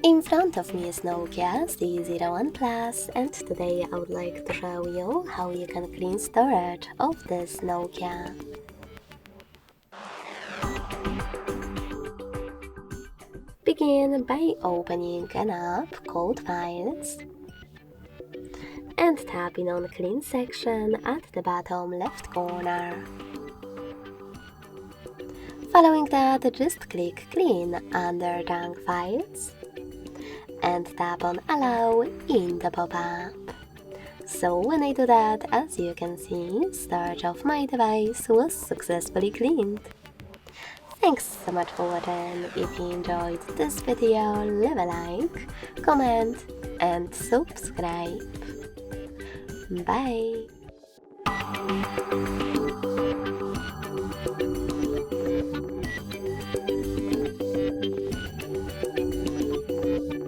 In front of me is NOKIA C01 Plus, and today I would like to show you how you can clean storage of this NOKIA. Begin by opening an app called Files and tapping on the Clean section at the bottom left corner. Following that, just click Clean under Junk Files and tap on Allow in the pop-up. So when I do that, as you can see, storage of my device was successfully cleaned. Thanks so much for watching. If you enjoyed this video, leave a like, comment and subscribe. Bye!